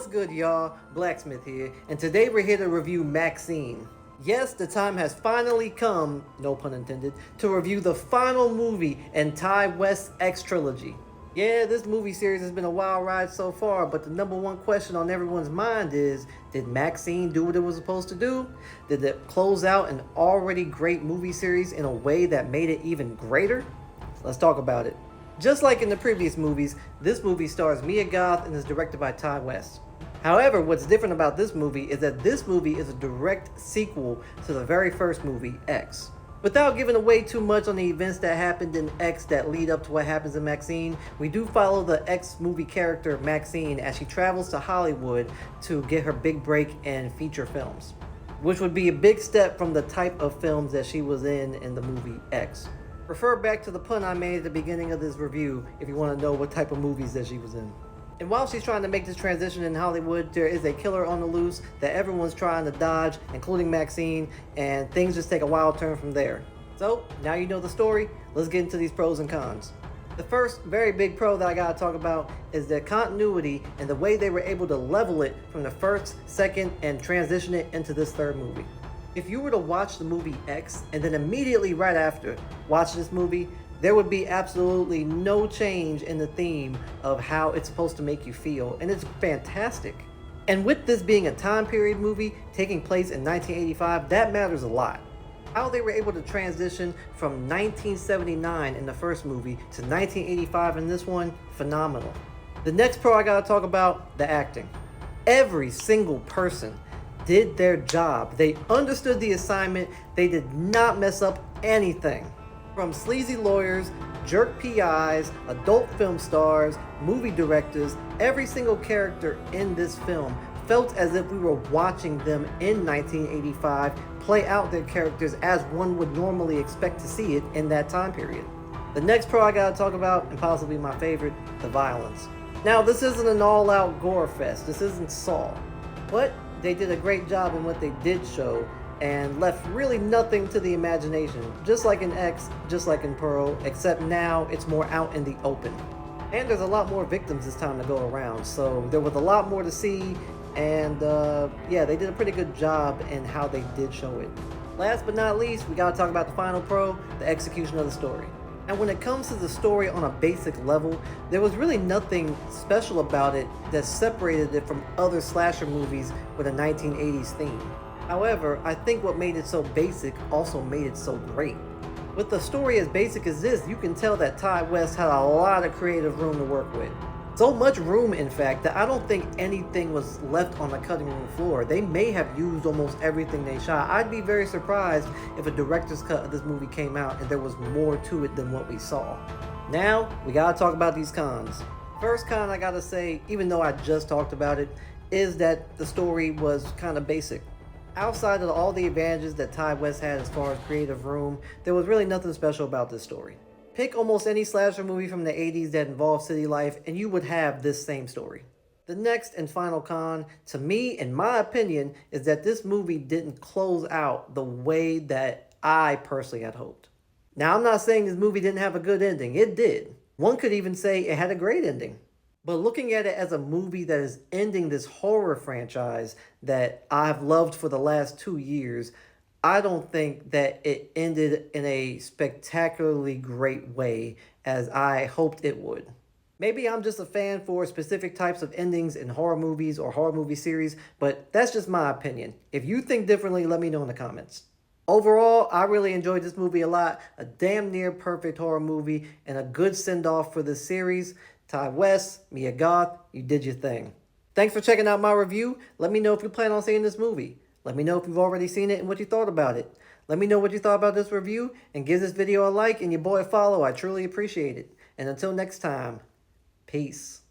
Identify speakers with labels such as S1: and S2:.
S1: good, y'all? Blacksmith here, and today we're here to review Maxxxine. Yes, the time has finally come, no pun intended, to review the final movie in Ty West's X trilogy. Yeah, this movie series has been a wild ride so far, but the number one question on everyone's mind is, did Maxxxine do what it was supposed to do? Did it close out an already great movie series in a way that made it even greater? Let's talk about it. Just like in the previous movies, this movie stars Mia Goth and is directed by Ty West. However, what's different about this movie is that this movie is a direct sequel to the very first movie, X. Without giving away too much on the events that happened in X that lead up to what happens in Maxxxine, we do follow the X movie character Maxxxine as she travels to Hollywood to get her big break in feature films, which would be a big step from the type of films that she was in the movie X. Refer back to the pun I made at the beginning of this review if you want to know what type of movies that she was in. And while she's trying to make this transition in Hollywood, there is a killer on the loose that everyone's trying to dodge, including Maxxxine, and things just take a wild turn from there. So, now you know the story, let's get into these pros and cons. The first very big pro that I gotta talk about is the continuity and the way they were able to level it from the first, second, and transition it into this third movie. If you were to watch the movie X and then immediately right after watch this movie, there would be absolutely no change in the theme of how it's supposed to make you feel, and it's fantastic. And with this being a time period movie taking place in 1985, that matters a lot. How they were able to transition from 1979 in the first movie to 1985 in this one, phenomenal. The next pro I gotta talk about, the acting. Every single person did their job. They understood the assignment. They did not mess up anything. From sleazy lawyers, jerk PIs, adult film stars, movie directors, every single character in this film felt as if we were watching them in 1985 play out their characters as one would normally expect to see it in that time period. The next pro I gotta talk about, and possibly my favorite, the violence. Now, this isn't an all-out gore fest. This isn't Saw. But they did a great job in what they did show and left really nothing to the imagination, just like in X, just like in Pearl, except now it's more out in the open. And there's a lot more victims this time to go around, so there was a lot more to see, and yeah, they did a pretty good job in how they did show it. Last but not least, we gotta talk about the final pro, the execution of the story. And when it comes to the story on a basic level, there was really nothing special about it that separated it from other slasher movies with a 1980s theme. However, I think what made it so basic also made it so great. With the story as basic as this, you can tell that Ty West had a lot of creative room to work with. So much room, in fact, that I don't think anything was left on the cutting room floor. They may have used almost everything they shot. I'd be very surprised if a director's cut of this movie came out and there was more to it than what we saw. Now, we gotta talk about these cons. First con I gotta say, even though I just talked about it, is that the story was kind of basic. Outside of all the advantages that Ty West had as far as creative room, there was really nothing special about this story. Pick almost any slasher movie from the 80s that involved city life and you would have this same story. The next and final con, to me, in my opinion, is that this movie didn't close out the way that I personally had hoped. Now, I'm not saying this movie didn't have a good ending. It did. One could even say it had a great ending. But looking at it as a movie that is ending this horror franchise that I've loved for the last 2 years, I don't think that it ended in a spectacularly great way as I hoped it would. Maybe I'm just a fan for specific types of endings in horror movies or horror movie series, but that's just my opinion. If you think differently, let me know in the comments. Overall, I really enjoyed this movie a lot. A damn near perfect horror movie and a good send-off for this series. Ty West, Mia Goth, you did your thing. Thanks for checking out my review. Let me know if you plan on seeing this movie. Let me know if you've already seen it and what you thought about it. Let me know what you thought about this review, and give this video a like and your boy a follow. I truly appreciate it. And until next time, peace.